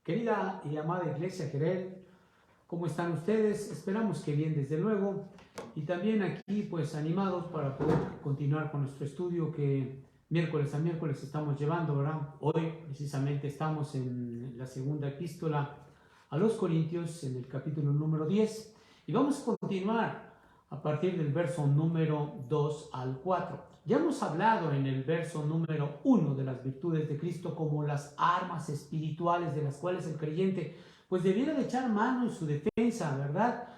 Querida y amada Iglesia Jerel, ¿cómo están ustedes? Esperamos que bien, desde luego. Y también aquí, pues, animados para poder continuar con nuestro estudio que miércoles a miércoles estamos llevando, ¿verdad? Hoy, precisamente, estamos en la segunda epístola a los Corintios, en el capítulo número 10. Y vamos a continuar a partir del verso número 2 al 4. Ya hemos hablado en el verso número 1 de las virtudes de Cristo como las armas espirituales de las cuales el creyente pues debiera de echar mano en su defensa, ¿verdad?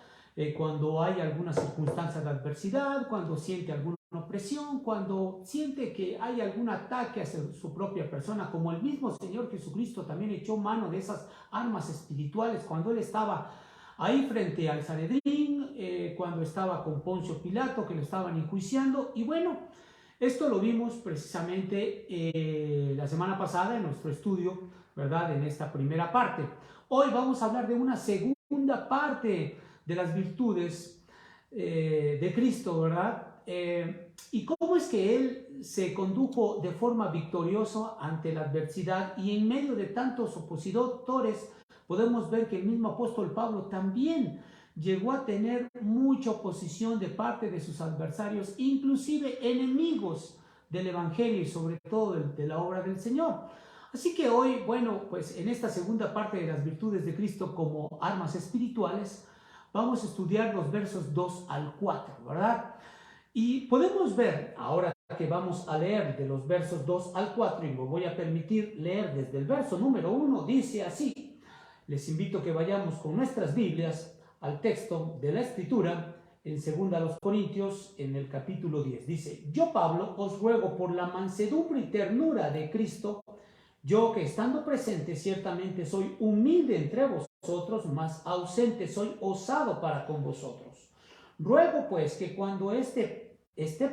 Cuando hay alguna circunstancia de adversidad, cuando siente alguna opresión, cuando siente que hay algún ataque hacia su propia persona, como el mismo Señor Jesucristo también echó mano de esas armas espirituales cuando Él estaba ahí frente al Sanedrín, cuando estaba con Poncio Pilato, que lo estaban enjuiciando. Y bueno, esto lo vimos precisamente la semana pasada en nuestro estudio, ¿verdad? En esta primera parte. Hoy vamos a hablar de una segunda parte de las virtudes de Cristo, ¿verdad? Y cómo es que Él se condujo de forma victoriosa ante la adversidad, y en medio de tantos opositores podemos ver que el mismo apóstol Pablo también llegó a tener mucha oposición de parte de sus adversarios, inclusive enemigos del Evangelio y sobre todo de la obra del Señor. Así que hoy, bueno, pues en esta segunda parte de las virtudes de Cristo como armas espirituales, vamos a estudiar los versos 2 al 4, ¿verdad? Y podemos ver, ahora que vamos a leer de los versos 2 al 4, y me voy a permitir leer desde el verso número 1, dice así. Les invito a que vayamos con nuestras Biblias al texto de la Escritura en 2 Corintios, en el capítulo 10. Dice: yo, Pablo, os ruego por la mansedumbre y ternura de Cristo, yo que estando presente ciertamente soy humilde entre vosotros, mas ausente soy osado para con vosotros. Ruego pues que cuando esté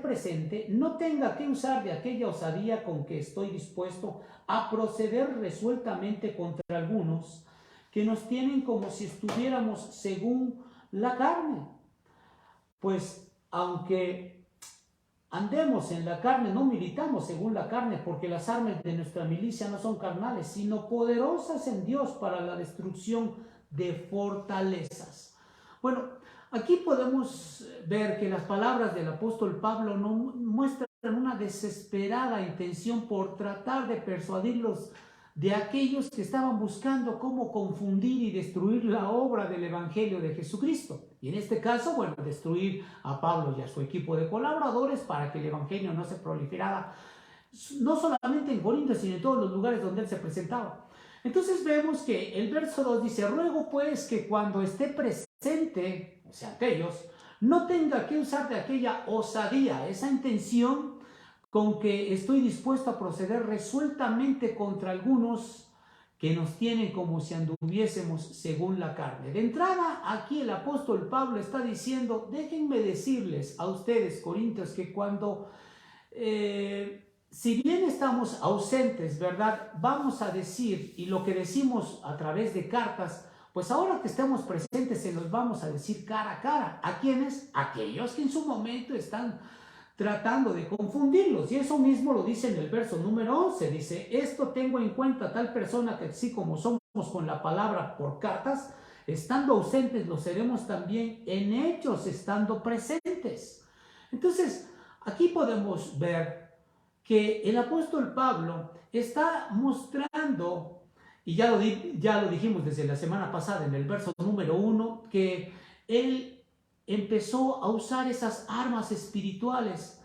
presente no tenga que usar de aquella osadía con que estoy dispuesto a proceder resueltamente contra algunos que nos tienen como si estuviéramos según la carne. Pues aunque andemos en la carne, no militamos según la carne, porque las armas de nuestra milicia no son carnales, sino poderosas en Dios para la destrucción de fortalezas. Bueno, aquí podemos ver que las palabras del apóstol Pablo no muestran una desesperada intención por tratar de persuadirlos de aquellos que estaban buscando cómo confundir y destruir la obra del Evangelio de Jesucristo. Y en este caso, bueno, destruir a Pablo y a su equipo de colaboradores para que el Evangelio no se proliferara, no solamente en Corinto, sino en todos los lugares donde él se presentaba. Entonces vemos que el verso 2 dice: ruego pues que cuando esté presente, o sea, aquellos, no tenga que usar de aquella osadía, esa intención con que estoy dispuesto a proceder resueltamente contra algunos que nos tienen como si anduviésemos según la carne. De entrada, aquí el apóstol Pablo está diciendo: déjenme decirles a ustedes, corintios, que cuando, si bien estamos ausentes, ¿verdad? Vamos a decir, y lo que decimos a través de cartas, pues ahora que estemos presentes se los vamos a decir cara a cara. ¿A quiénes? Aquellos que en su momento están tratando de confundirlos. Y eso mismo lo dice en el verso número 11. Dice: esto tengo en cuenta tal persona, que así como somos con la palabra por cartas, estando ausentes lo seremos también en hechos, estando presentes. Entonces, aquí podemos ver que el apóstol Pablo está mostrando, y ya lo dijimos desde la semana pasada en el verso número 1, que él empezó a usar esas armas espirituales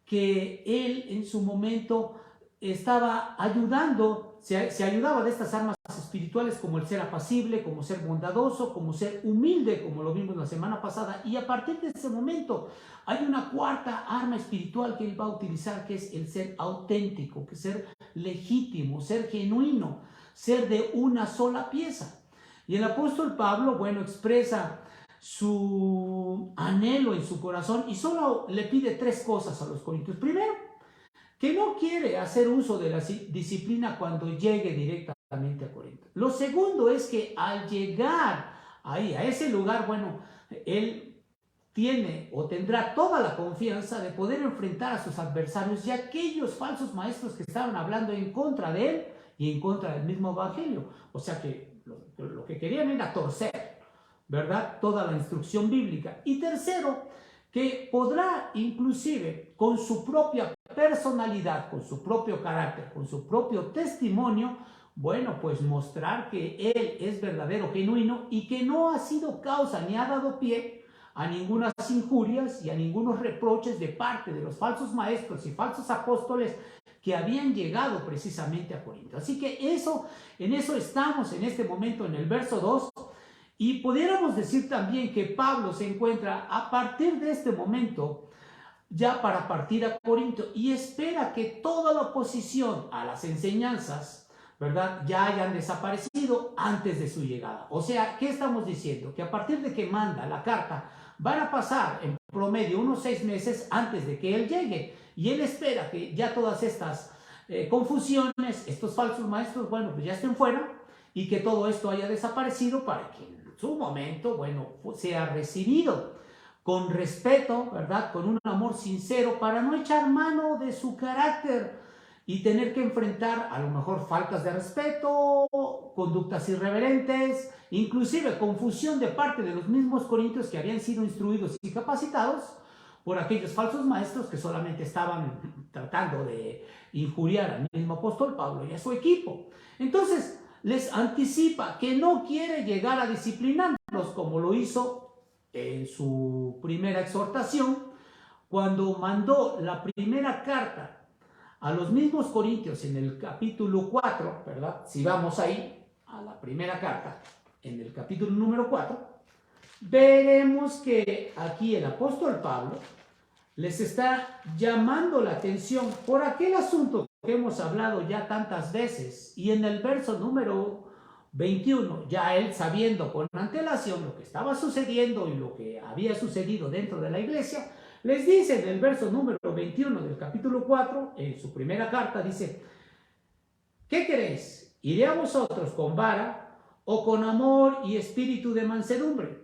que él en su momento estaba ayudando, se ayudaba de estas armas espirituales, como el ser apacible, como ser bondadoso, como ser humilde, como lo vimos la semana pasada. Y a partir de ese momento hay una cuarta arma espiritual que él va a utilizar, que es el ser auténtico, que es ser legítimo, ser genuino, ser de una sola pieza. Y el apóstol Pablo, bueno, expresa su anhelo en su corazón y solo le pide tres cosas a los corintios. Primero, que no quiere hacer uso de la disciplina cuando llegue directamente a Corinto. Lo segundo es que al llegar ahí, a ese lugar, bueno, él tiene o tendrá toda la confianza de poder enfrentar a sus adversarios y a aquellos falsos maestros que estaban hablando en contra de él y en contra del mismo evangelio. O sea que lo que querían era torcer, ¿verdad?, toda la instrucción bíblica. Y tercero, que podrá inclusive con su propia personalidad, con su propio carácter, con su propio testimonio, bueno, pues mostrar que él es verdadero, genuino y que no ha sido causa ni ha dado pie a ninguna injurias y a ningunos reproches de parte de los falsos maestros y falsos apóstoles que habían llegado precisamente a Corinto. Así que en eso estamos en este momento en el verso 2. Y pudiéramos decir también que Pablo se encuentra a partir de este momento ya para partir a Corinto y espera que toda la oposición a las enseñanzas, ¿verdad?, ya hayan desaparecido antes de su llegada. O sea, ¿qué estamos diciendo? Que a partir de que manda la carta van a pasar en promedio unos 6 meses antes de que él llegue. Y él espera que ya todas estas confusiones, estos falsos maestros, bueno, pues ya estén fuera y que todo esto haya desaparecido para que en su momento, bueno, sea recibido con respeto, ¿verdad?, con un amor sincero, para no echar mano de su carácter y tener que enfrentar a lo mejor faltas de respeto, conductas irreverentes, inclusive confusión de parte de los mismos corintios que habían sido instruidos y capacitados por aquellos falsos maestros que solamente estaban tratando de injuriar al mismo apóstol Pablo y a su equipo. Entonces, les anticipa que no quiere llegar a disciplinarlos como lo hizo en su primera exhortación, cuando mandó la primera carta a los mismos corintios en el capítulo 4, ¿verdad? Si vamos ahí a la primera carta, en el capítulo número 4, veremos que aquí el apóstol Pablo les está llamando la atención por aquel asunto que hemos hablado ya tantas veces. Y en el verso número 21, ya él sabiendo con antelación lo que estaba sucediendo y lo que había sucedido dentro de la iglesia, les dice en el verso número 21 del capítulo 4, en su primera carta, dice: ¿qué queréis? ¿Iré a vosotros con vara o con amor y espíritu de mansedumbre?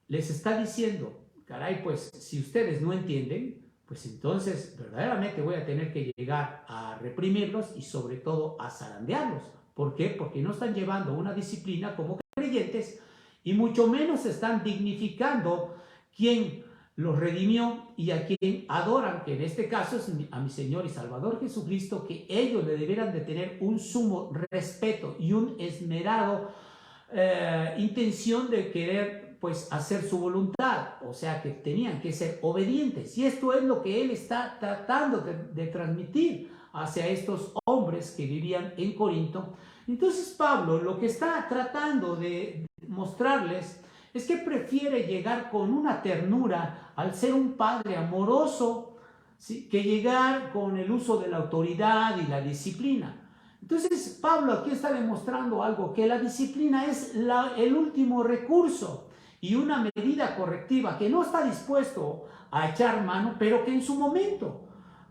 Les está diciendo, caray, pues si ustedes no entienden, pues entonces verdaderamente voy a tener que llegar a reprimirlos y sobre todo a zarandearlos. ¿Por qué? Porque no están llevando una disciplina como creyentes y mucho menos están dignificando quien los redimió y a quien adoran, que en este caso es a mi Señor y Salvador Jesucristo, que ellos le debieran de tener un sumo respeto y un esmerado intención de querer pues hacer su voluntad, o sea que tenían que ser obedientes, y esto es lo que él está tratando de transmitir hacia estos hombres que vivían en Corinto. Entonces Pablo lo que está tratando de mostrarles es que prefiere llegar con una ternura al ser un padre amoroso, ¿sí?, que llegar con el uso de la autoridad y la disciplina. Entonces Pablo aquí está demostrando algo, que la disciplina es el último recurso y una medida correctiva que no está dispuesto a echar mano, pero que en su momento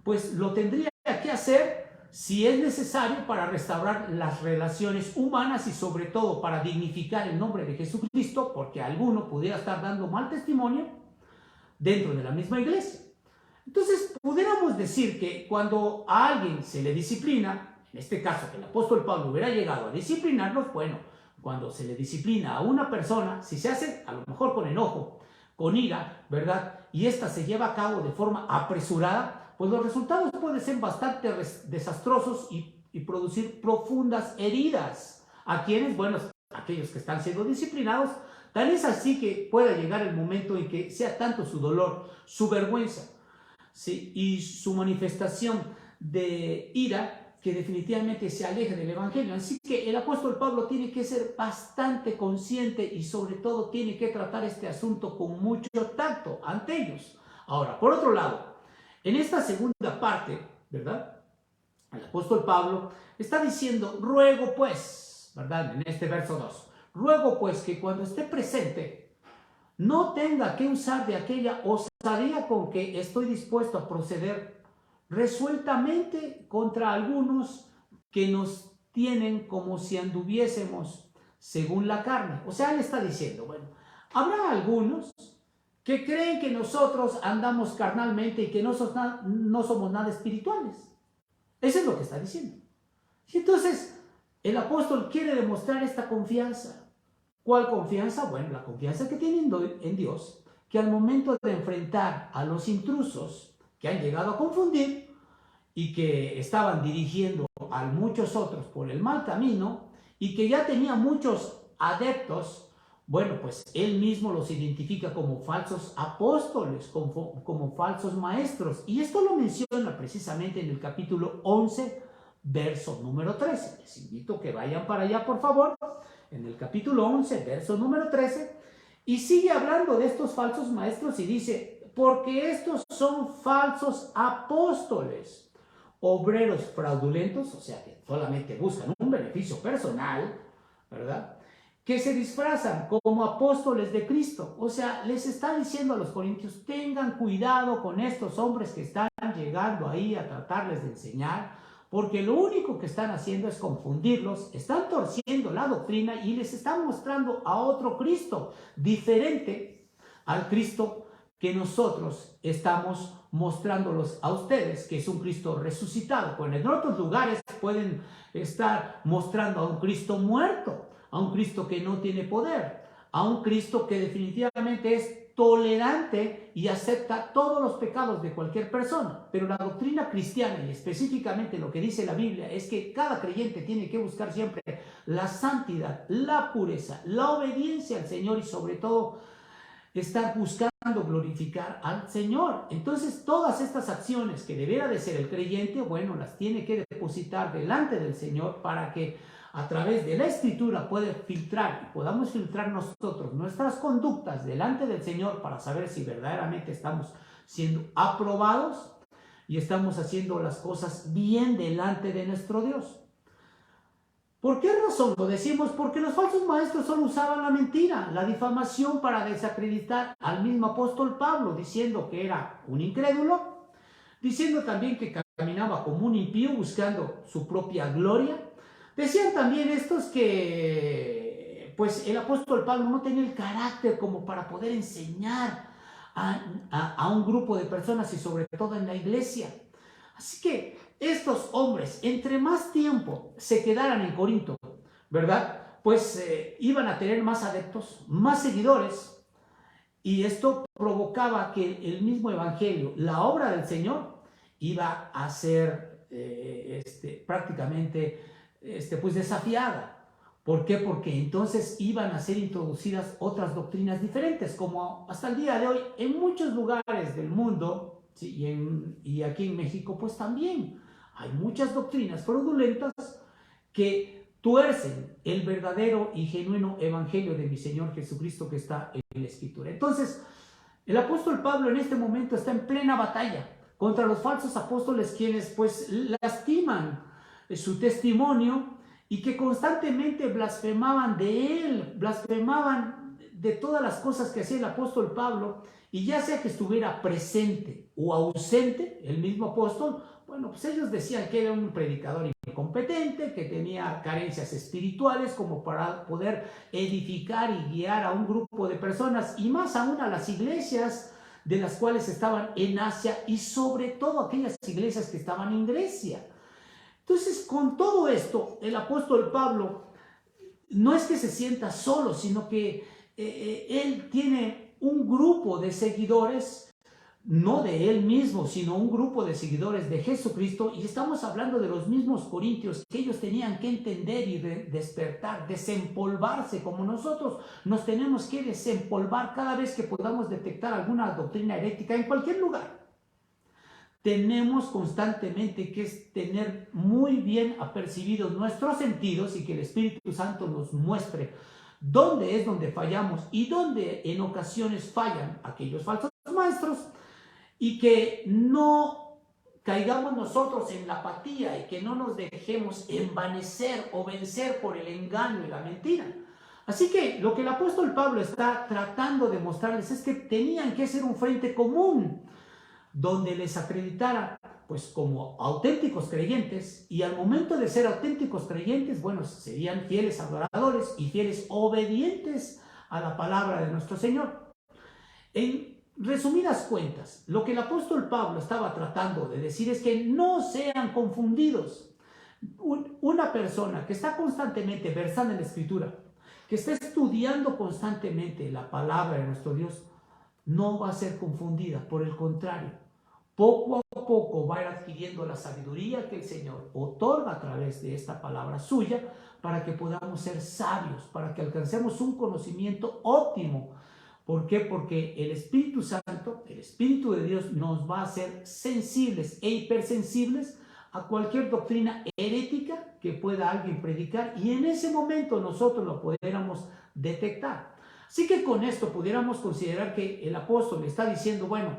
pues lo tendría que hacer si es necesario para restaurar las relaciones humanas y sobre todo para dignificar el nombre de Jesucristo, porque alguno pudiera estar dando mal testimonio dentro de la misma iglesia. Entonces pudiéramos decir que cuando a alguien se le disciplina, en este caso que el apóstol Pablo hubiera llegado a disciplinarlos, bueno, cuando se le disciplina a una persona, si se hace a lo mejor con enojo, con ira, ¿verdad?, y esta se lleva a cabo de forma apresurada, pues los resultados pueden ser bastante desastrosos y producir profundas heridas a quienes, bueno, aquellos que están siendo disciplinados. Tal es así que pueda llegar el momento en que sea tanto su dolor, su vergüenza, ¿sí?, y su manifestación de ira, que definitivamente se aleje del evangelio. Así que el apóstol Pablo tiene que ser bastante consciente y sobre todo tiene que tratar este asunto con mucho tacto ante ellos. Ahora, por otro lado, en esta segunda parte, ¿verdad?, el apóstol Pablo está diciendo: ruego pues, ¿verdad?, en este verso 2, ruego pues que cuando esté presente no tenga que usar de aquella osadía con que estoy dispuesto a proceder resueltamente contra algunos que nos tienen como si anduviésemos según la carne. O sea, él está diciendo, bueno, habrá algunos que creen que nosotros andamos carnalmente y que no somos nada espirituales. Eso es lo que está diciendo. Y entonces el apóstol quiere demostrar esta confianza. ¿Cuál confianza? Bueno, la confianza que tiene en Dios, que al momento de enfrentar a los intrusos que han llegado a confundir y que estaban dirigiendo a muchos otros por el mal camino y que ya tenía muchos adeptos, bueno, pues él mismo los identifica como falsos apóstoles, como falsos maestros. Y esto lo menciona precisamente en el capítulo 11, verso número 13. Les invito a que vayan para allá, por favor, en el capítulo 11, verso número 13, y sigue hablando de estos falsos maestros y dice, porque estos son falsos apóstoles, obreros fraudulentos, o sea, que solamente buscan un beneficio personal, ¿verdad?, que se disfrazan como apóstoles de Cristo. O sea, les está diciendo a los corintios, tengan cuidado con estos hombres que están llegando ahí a tratarles de enseñar, porque lo único que están haciendo es confundirlos, están torciendo la doctrina y les están mostrando a otro Cristo, diferente al Cristo que nosotros estamos mostrándolos a ustedes, que es un Cristo resucitado. Pues en otros lugares pueden estar mostrando a un Cristo muerto, a un Cristo que no tiene poder, a un Cristo que definitivamente es tolerante y acepta todos los pecados de cualquier persona. Pero la doctrina cristiana, y específicamente lo que dice la Biblia, es que cada creyente tiene que buscar siempre la santidad, la pureza, la obediencia al Señor y sobre todo estar buscando glorificar al Señor. Entonces todas estas acciones que debiera de ser el creyente, bueno, las tiene que depositar delante del Señor para que a través de la Escritura puede filtrar y podamos filtrar nosotros nuestras conductas delante del Señor para saber si verdaderamente estamos siendo aprobados y estamos haciendo las cosas bien delante de nuestro Dios. ¿Por qué razón lo decimos? Porque los falsos maestros solo usaban la mentira, la difamación para desacreditar al mismo apóstol Pablo, diciendo que era un incrédulo, diciendo también que caminaba como un impío buscando su propia gloria. Decían también estos que pues el apóstol Pablo no tenía el carácter como para poder enseñar a un grupo de personas y sobre todo en la iglesia. Así que estos hombres, entre más tiempo se quedaran en Corinto, ¿verdad?, pues iban a tener más adeptos, más seguidores, y esto provocaba que el mismo evangelio, la obra del Señor, iba a ser prácticamente pues desafiada. ¿Por qué? Porque entonces iban a ser introducidas otras doctrinas diferentes, como hasta el día de hoy en muchos lugares del mundo, ¿sí?, y aquí en México pues también hay muchas doctrinas fraudulentas que tuercen el verdadero y genuino evangelio de mi Señor Jesucristo que está en la Escritura. Entonces, el apóstol Pablo en este momento está en plena batalla contra los falsos apóstoles, quienes pues lastiman su testimonio y que constantemente blasfemaban de él, blasfemaban de todas las cosas que hacía el apóstol Pablo, y ya sea que estuviera presente o ausente el mismo apóstol, bueno, pues ellos decían que era un predicador incompetente, que tenía carencias espirituales como para poder edificar y guiar a un grupo de personas, y más aún a las iglesias de las cuales estaban en Asia y sobre todo aquellas iglesias que estaban en Grecia. Entonces, con todo esto, el apóstol Pablo no es que se sienta solo, sino que él tiene un grupo de seguidores, no de él mismo, sino un grupo de seguidores de Jesucristo, y estamos hablando de los mismos corintios, que ellos tenían que entender y despertar, desempolvarse, como nosotros nos tenemos que desempolvar cada vez que podamos detectar alguna doctrina herética en cualquier lugar. Tenemos constantemente que tener muy bien apercibidos nuestros sentidos y que el Espíritu Santo nos muestre dónde es donde fallamos y dónde en ocasiones fallan aquellos falsos maestros, y que no caigamos nosotros en la apatía y que no nos dejemos envanecer o vencer por el engaño y la mentira. Así que lo que el apóstol Pablo está tratando de mostrarles es que tenían que ser un frente común donde les acreditara pues como auténticos creyentes, y al momento de ser auténticos creyentes, bueno, serían fieles adoradores y fieles obedientes a la palabra de nuestro Señor. En resumidas cuentas, lo que el apóstol Pablo estaba tratando de decir es que no sean confundidos, Una persona que está constantemente versada en la Escritura, que está estudiando constantemente la palabra de nuestro Dios, no va a ser confundida. Por el contrario, poco a poco va a ir adquiriendo la sabiduría que el Señor otorga a través de esta palabra suya, para que podamos ser sabios, para que alcancemos un conocimiento óptimo. ¿Por qué? Porque el Espíritu Santo, el Espíritu de Dios, nos va a hacer sensibles e hipersensibles a cualquier doctrina herética que pueda alguien predicar, y en ese momento nosotros lo pudiéramos detectar. Así que con esto pudiéramos considerar que el apóstol le está diciendo, bueno,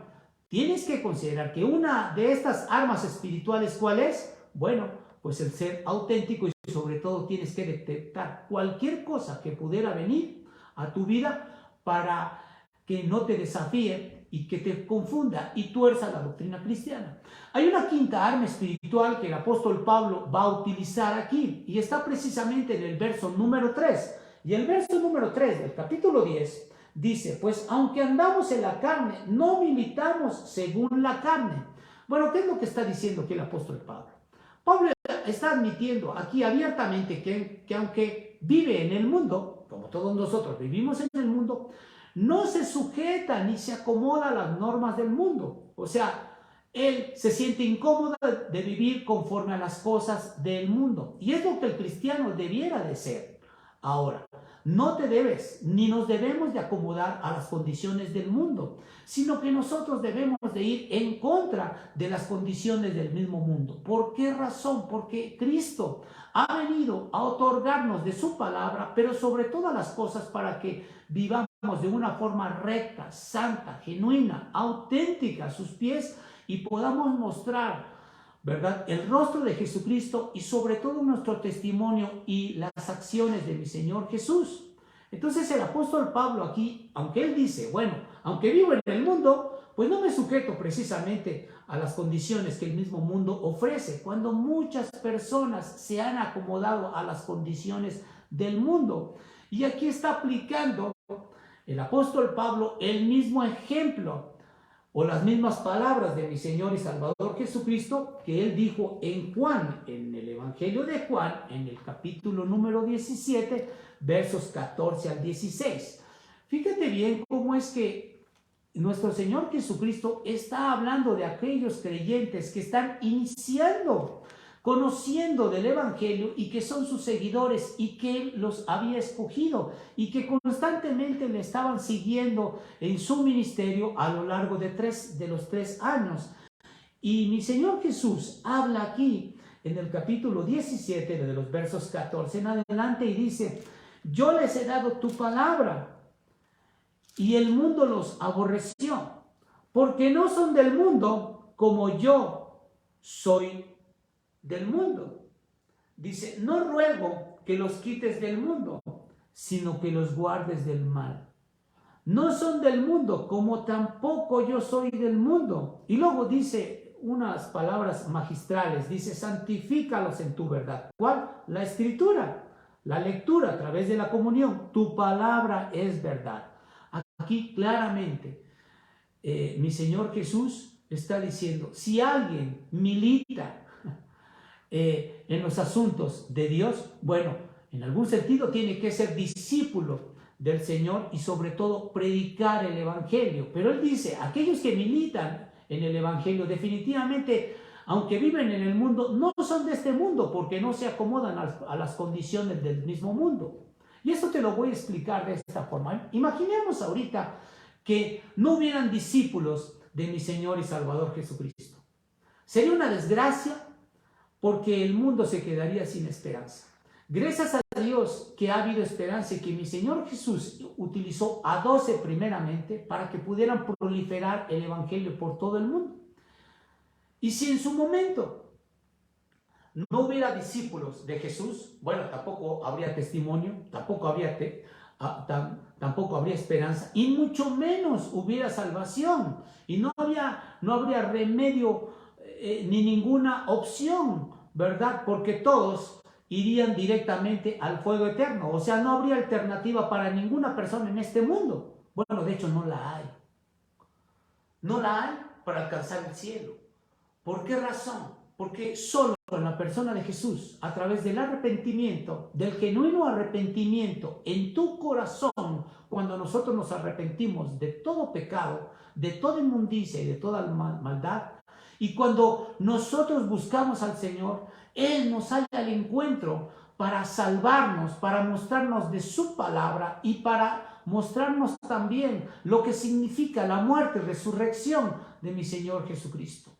tienes que considerar que una de estas armas espirituales, ¿cuál es? Bueno, pues el ser auténtico, y sobre todo tienes que detectar cualquier cosa que pudiera venir a tu vida para que no te desafíe y que te confunda y tuerza la doctrina cristiana. Hay una quinta arma espiritual que el apóstol Pablo va a utilizar aquí, y está precisamente en el verso número 3. Y el verso número 3 del capítulo 10 dice, pues aunque andamos en la carne, no militamos según la carne. Bueno, ¿qué es lo que está diciendo aquí el apóstol Pablo? Pablo está admitiendo aquí abiertamente que aunque vive en el mundo, como todos nosotros vivimos en el mundo, no se sujeta ni se acomoda a las normas del mundo. O sea, él se siente incómodo de vivir conforme a las cosas del mundo. Y es lo que el cristiano debiera de ser. Ahora, no te debes ni nos debemos de acomodar a las condiciones del mundo, sino que nosotros debemos de ir en contra de las condiciones del mismo mundo. ¿Por qué razón? Porque Cristo ha venido a otorgarnos de su palabra, pero sobre todas las cosas para que vivamos de una forma recta, santa, genuina, auténtica a sus pies, y podamos mostrar, ¿verdad?, el rostro de Jesucristo, y sobre todo nuestro testimonio y las acciones de mi Señor Jesús. Entonces el apóstol Pablo aquí, aunque él dice, bueno, aunque vivo en el mundo, pues no me sujeto precisamente a las condiciones que el mismo mundo ofrece, cuando muchas personas se han acomodado a las condiciones del mundo. Y aquí está aplicando el apóstol Pablo el mismo ejemplo o las mismas palabras de mi Señor y Salvador Jesucristo que él dijo en Juan, en el Evangelio de Juan, en el capítulo número 17, versos 14 al 16. Fíjate bien cómo es que nuestro Señor Jesucristo está hablando de aquellos creyentes que están iniciando, conociendo del Evangelio, y que son sus seguidores, y que Él los había escogido, y que constantemente le estaban siguiendo en su ministerio a lo largo de los 3 años. Y mi Señor Jesús habla aquí en el capítulo 17, de los versos 14 en adelante, y dice, yo les he dado tu palabra, y el mundo los aborreció, porque no son del mundo como yo soy del mundo. Dice, no ruego que los quites del mundo, sino que los guardes del mal. No son del mundo, como tampoco yo soy del mundo. Y luego dice unas palabras magistrales, dice, santifícalos en tu verdad. ¿Cuál? La escritura, la lectura a través de la comunión. Tu palabra es verdad. Aquí claramente mi Señor Jesús está diciendo, si alguien milita en los asuntos de Dios, bueno, en algún sentido tiene que ser discípulo del Señor, y sobre todo predicar el Evangelio. Pero él dice, aquellos que militan en el Evangelio definitivamente, aunque viven en el mundo, no son de este mundo, porque no se acomodan a las condiciones del mismo mundo. Y esto te lo voy a explicar de esta forma. Imaginemos ahorita que no hubieran discípulos de mi Señor y Salvador Jesucristo. Sería una desgracia, porque el mundo se quedaría sin esperanza. Gracias a Dios que ha habido esperanza, y que mi Señor Jesús utilizó a 12 primeramente para que pudieran proliferar el Evangelio por todo el mundo. Y si en su momento no hubiera discípulos de Jesús, bueno, tampoco habría testimonio, tampoco habría esperanza, y mucho menos hubiera salvación, y no habría remedio ni ninguna opción, ¿verdad? Porque todos irían directamente al fuego eterno. O sea, no habría alternativa para ninguna persona en este mundo. Bueno, de hecho no la hay. No la hay para alcanzar el cielo. ¿Por qué razón? Porque solo en la persona de Jesús, a través del arrepentimiento, del genuino arrepentimiento en tu corazón, cuando nosotros nos arrepentimos de todo pecado, de toda inmundicia y de toda maldad, y cuando nosotros buscamos al Señor, Él nos sale al encuentro para salvarnos, para mostrarnos de su palabra y para mostrarnos también lo que significa la muerte y resurrección de mi Señor Jesucristo.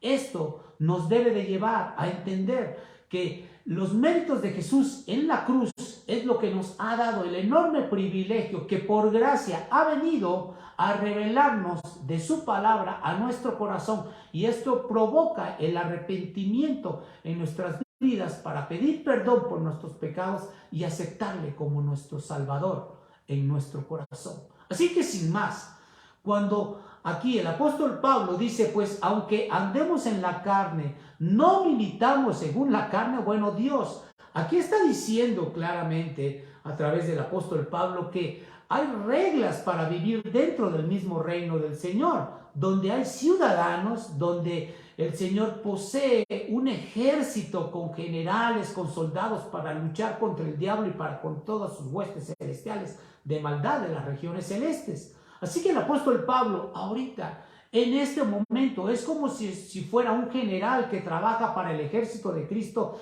Esto nos debe de llevar a entender que los méritos de Jesús en la cruz es lo que nos ha dado el enorme privilegio que por gracia ha venido a revelarnos de su palabra a nuestro corazón, y esto provoca el arrepentimiento en nuestras vidas para pedir perdón por nuestros pecados y aceptarle como nuestro Salvador en nuestro corazón. Así que sin más, cuando aquí el apóstol Pablo dice, pues aunque andemos en la carne, no militamos según la carne, bueno, Dios aquí está diciendo claramente a través del apóstol Pablo que hay reglas para vivir dentro del mismo reino del Señor, donde hay ciudadanos, donde el Señor posee un ejército con generales, con soldados para luchar contra el diablo y para con todas sus huestes celestiales de maldad de las regiones celestes. Así que el apóstol Pablo ahorita, en este momento, es como si fuera un general que trabaja para el ejército de Cristo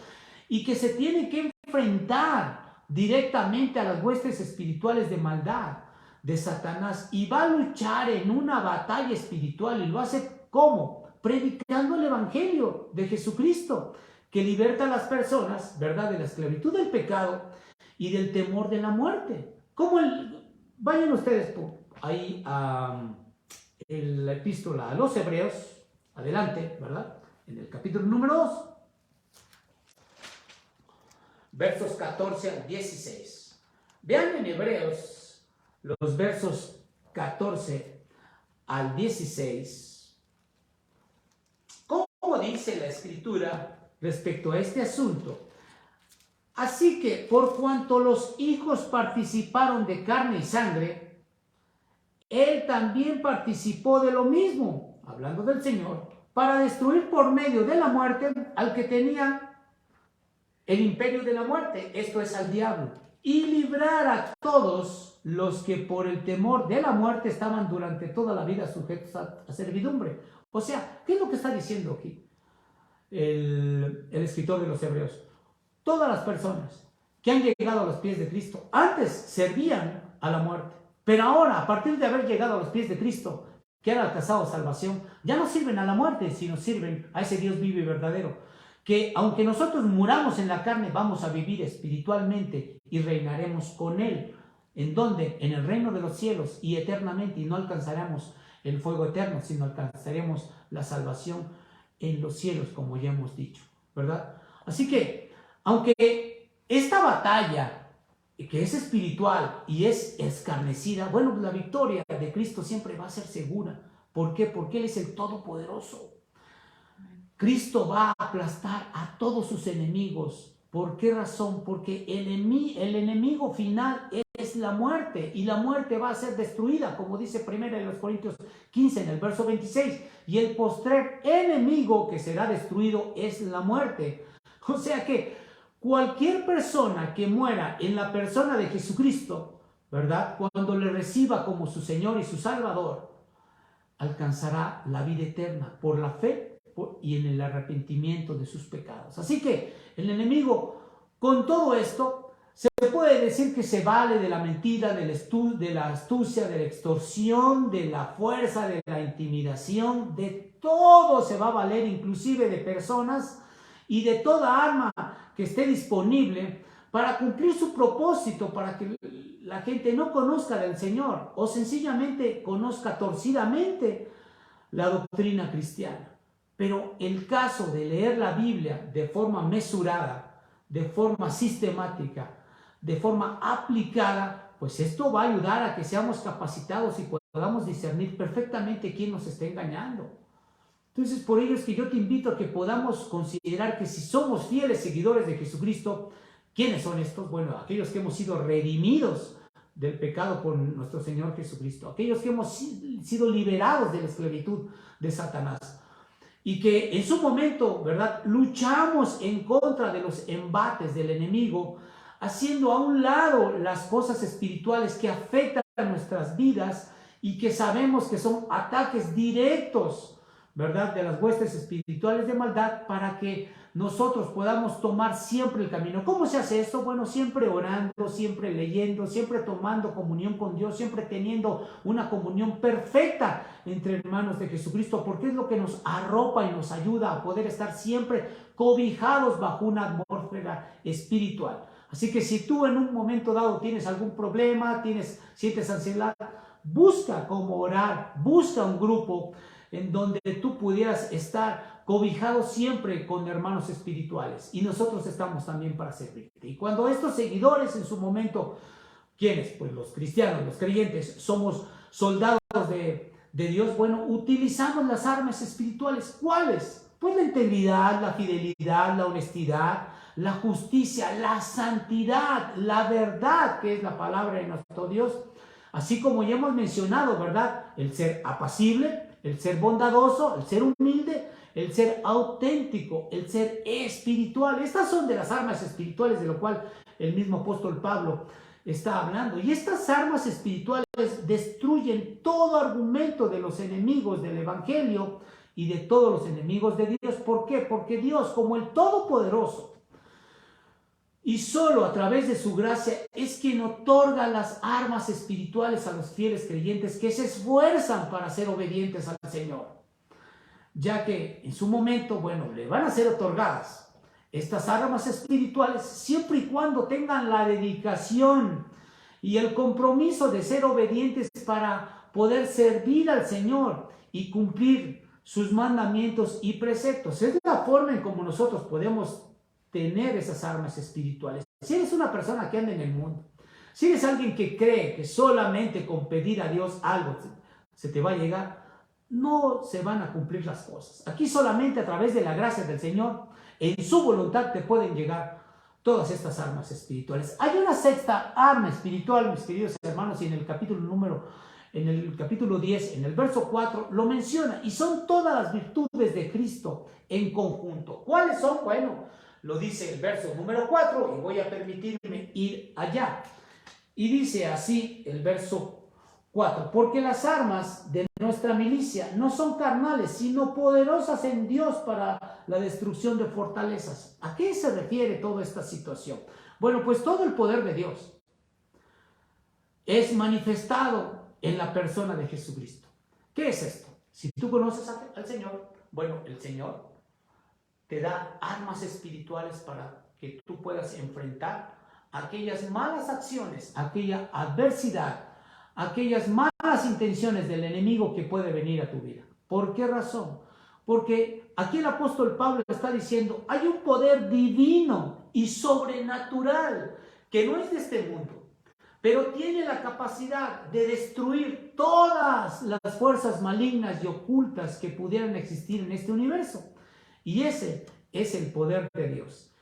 y que se tiene que enfrentar directamente a las huestes espirituales de maldad de Satanás, y va a luchar en una batalla espiritual, y lo hace ¿cómo? Predicando el evangelio de Jesucristo, que liberta a las personas, ¿verdad?, de la esclavitud del pecado y del temor de la muerte. Vayan ustedes ahí a la epístola a los Hebreos, adelante, ¿verdad?, en el capítulo número 2. Versos 14 al 16. Vean en Hebreos los versos 14 al 16. ¿Cómo dice la Escritura respecto a este asunto? Así que, por cuanto los hijos participaron de carne y sangre, Él también participó de lo mismo, hablando del Señor, para destruir por medio de la muerte al que tenía el imperio de la muerte, esto es al diablo, y librar a todos los que por el temor de la muerte estaban durante toda la vida sujetos a servidumbre. O sea, ¿qué es lo que está diciendo aquí el escritor de los Hebreos? Todas las personas que han llegado a los pies de Cristo antes servían a la muerte, pero ahora, a partir de haber llegado a los pies de Cristo, que han alcanzado salvación, ya no sirven a la muerte, sino sirven a ese Dios vivo y verdadero, que aunque nosotros muramos en la carne, vamos a vivir espiritualmente y reinaremos con Él. ¿En dónde? En el reino de los cielos y eternamente, y no alcanzaremos el fuego eterno, sino alcanzaremos la salvación en los cielos, como ya hemos dicho, ¿verdad? Así que, aunque esta batalla, que es espiritual y es escarnecida, bueno, la victoria de Cristo siempre va a ser segura. ¿Por qué? Porque Él es el Todopoderoso. Cristo va a aplastar a todos sus enemigos. ¿Por qué razón? Porque el enemigo final es la muerte, y la muerte va a ser destruida, como dice 1 Corintios 15 en el verso 26, y el postrer enemigo que será destruido es la muerte. O sea que cualquier persona que muera en la persona de Jesucristo, ¿verdad?, cuando le reciba como su Señor y su Salvador, alcanzará la vida eterna por la fe y en el arrepentimiento de sus pecados. Así que el enemigo, con todo esto, se puede decir que se vale de la mentira, de la astucia, de la extorsión, de la fuerza, de la intimidación, de todo se va a valer, inclusive de personas y de toda arma que esté disponible para cumplir su propósito, para que la gente no conozca del Señor o sencillamente conozca torcidamente la doctrina cristiana. Pero el caso de leer la Biblia de forma mesurada, de forma sistemática, de forma aplicada, pues esto va a ayudar a que seamos capacitados y podamos discernir perfectamente quién nos está engañando. Entonces, por ello es que yo te invito a que podamos considerar que si somos fieles seguidores de Jesucristo, ¿quiénes son estos? Bueno, aquellos que hemos sido redimidos del pecado por nuestro Señor Jesucristo, aquellos que hemos sido liberados de la esclavitud de Satanás. y que en su momento, ¿verdad?, luchamos en contra de los embates del enemigo, haciendo a un lado las cosas espirituales que afectan a nuestras vidas y que sabemos que son ataques directos, ¿verdad?, de las huestes espirituales de maldad, para que nosotros podamos tomar siempre el camino. ¿Cómo se hace esto? Bueno, siempre orando, siempre leyendo, siempre tomando comunión con Dios, siempre teniendo una comunión perfecta entre hermanos de Jesucristo, porque es lo que nos arropa y nos ayuda a poder estar siempre cobijados bajo una atmósfera espiritual. Así que si tú en un momento dado tienes algún problema, sientes ansiedad, busca cómo orar, busca un grupo en donde tú pudieras estar cobijado siempre con hermanos espirituales, y nosotros estamos también para servirte. Y cuando estos seguidores en su momento, ¿quiénes? Pues los cristianos, los creyentes, somos soldados de Dios, bueno, utilizamos las armas espirituales. ¿Cuáles? Pues la integridad, la fidelidad, la honestidad, la justicia, la santidad, la verdad, que es la palabra de nuestro Dios, así como ya hemos mencionado, ¿verdad?, el ser apacible, el ser bondadoso, el ser humilde, el ser auténtico, el ser espiritual. Estas son de las armas espirituales de lo cual el mismo apóstol Pablo está hablando. Y estas armas espirituales destruyen todo argumento de los enemigos del evangelio y de todos los enemigos de Dios. ¿Por qué? Porque Dios, como el Todopoderoso, y solo a través de su gracia es quien otorga las armas espirituales a los fieles creyentes que se esfuerzan para ser obedientes al Señor, ya que en su momento, bueno, le van a ser otorgadas estas armas espirituales siempre y cuando tengan la dedicación y el compromiso de ser obedientes para poder servir al Señor y cumplir sus mandamientos y preceptos. Es la forma en como nosotros podemos tener esas armas espirituales. Si eres una persona que anda en el mundo, si eres alguien que cree que solamente con pedir a Dios algo se te va a llegar, no se van a cumplir las cosas. Aquí solamente a través de la gracia del Señor, en su voluntad, te pueden llegar todas estas armas espirituales. Hay una sexta arma espiritual, mis queridos hermanos, y en el capítulo 10, en el verso 4, lo menciona, y son todas las virtudes de Cristo en conjunto. ¿Cuáles son? Bueno, lo dice el verso número 4, y voy a permitirme ir allá. Y dice así el verso 4: porque las armas de nuestra milicia no son carnales, sino poderosas en Dios para la destrucción de fortalezas. ¿A qué se refiere toda esta situación? Bueno, pues todo el poder de Dios es manifestado en la persona de Jesucristo. ¿Qué es esto? Si tú conoces al Señor, bueno, el Señor te da armas espirituales para que tú puedas enfrentar aquellas malas acciones, aquella adversidad, aquellas malas intenciones del enemigo que puede venir a tu vida. ¿Por qué razón? Porque aquí el apóstol Pablo está diciendo, hay un poder divino y sobrenatural que no es de este mundo, pero tiene la capacidad de destruir todas las fuerzas malignas y ocultas que pudieran existir en este universo. Y ese es el poder de Dios.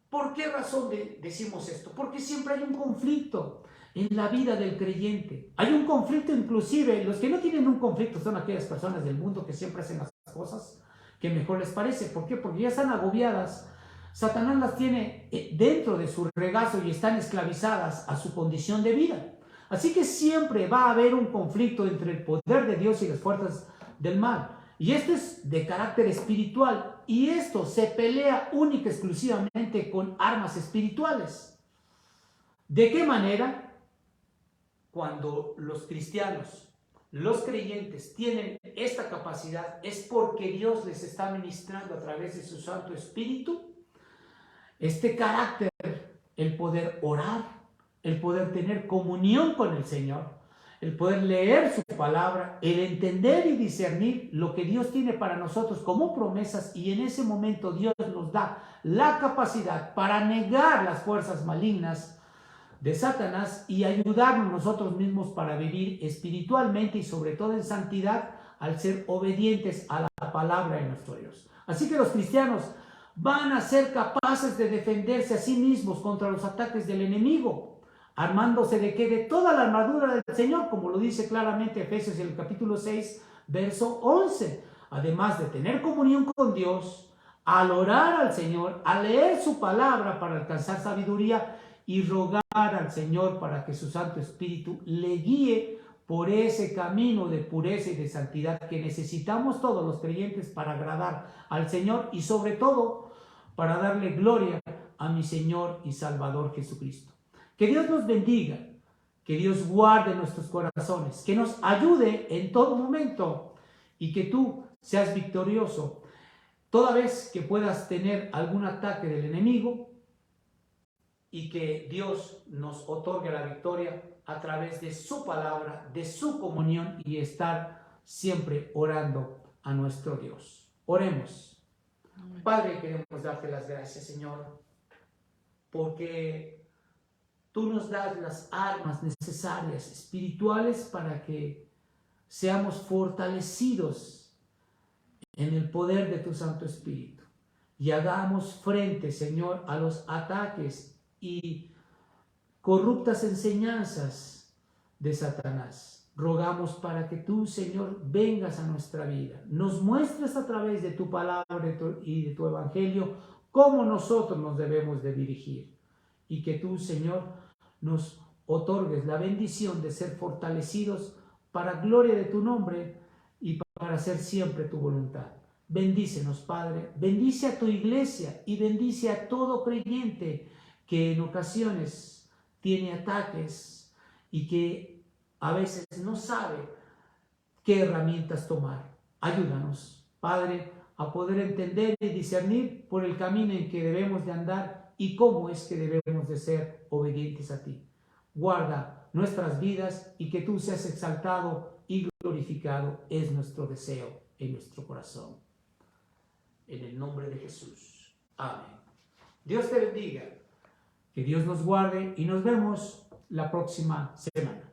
¿Por qué razón decimos esto? Porque siempre hay un conflicto en la vida del creyente. Hay un conflicto, inclusive los que no tienen un conflicto son aquellas personas del mundo que siempre hacen las cosas que mejor les parece. ¿Por qué? Porque ya están agobiadas. Satanás las tiene dentro de su regazo y están esclavizadas a su condición de vida. Así que siempre va a haber un conflicto entre el poder de Dios y las fuerzas del mal. Y esto es de carácter espiritual, y esto se pelea única y exclusivamente con armas espirituales. ¿De qué manera? Cuando los cristianos, los creyentes tienen esta capacidad, es porque Dios les está ministrando a través de su Santo Espíritu este carácter, el poder orar, el poder tener comunión con el Señor, el poder leer su palabra, el entender y discernir lo que Dios tiene para nosotros como promesas, y en ese momento Dios nos da la capacidad para negar las fuerzas malignas de Satanás y ayudarnos nosotros mismos para vivir espiritualmente y sobre todo en santidad al ser obedientes a la palabra de nuestro Dios. Así que los cristianos van a ser capaces de defenderse a sí mismos contra los ataques del enemigo, armándose de qué? De toda la armadura del Señor, como lo dice claramente Efesios en el capítulo 6, verso 11. además de tener comunión con Dios, al orar al Señor, a leer su palabra para alcanzar sabiduría y rogar al Señor para que su Santo Espíritu le guíe por ese camino de pureza y de santidad que necesitamos todos los creyentes para agradar al Señor y sobre todo para darle gloria a mi Señor y Salvador Jesucristo. Que Dios nos bendiga, que Dios guarde nuestros corazones, que nos ayude en todo momento y que tú seas victorioso toda vez que puedas tener algún ataque del enemigo y que Dios nos otorgue la victoria a través de su palabra, de su comunión y estar siempre orando a nuestro Dios. Oremos. Padre, queremos darte las gracias, Señor, porque tú nos das las armas necesarias, espirituales, para que seamos fortalecidos en el poder de tu Santo Espíritu y hagamos frente, Señor, a los ataques y corruptas enseñanzas de Satanás. Rogamos para que tú, Señor, vengas a nuestra vida, nos muestres a través de tu palabra y de tu evangelio cómo nosotros nos debemos de dirigir y que tú, Señor, nos otorgues la bendición de ser fortalecidos para gloria de tu nombre y para hacer siempre tu voluntad. Bendícenos, Padre, bendice a tu iglesia y bendice a todo creyente que en ocasiones tiene ataques y que a veces no sabe qué herramientas tomar. Ayúdanos, Padre, a poder entender y discernir por el camino en que debemos de andar y cómo es que debemos de ser obedientes a ti. Guarda nuestras vidas y que tú seas exaltado y glorificado es nuestro deseo en nuestro corazón. En el nombre de Jesús. Amén. Dios te bendiga. Que Dios nos guarde y nos vemos la próxima semana.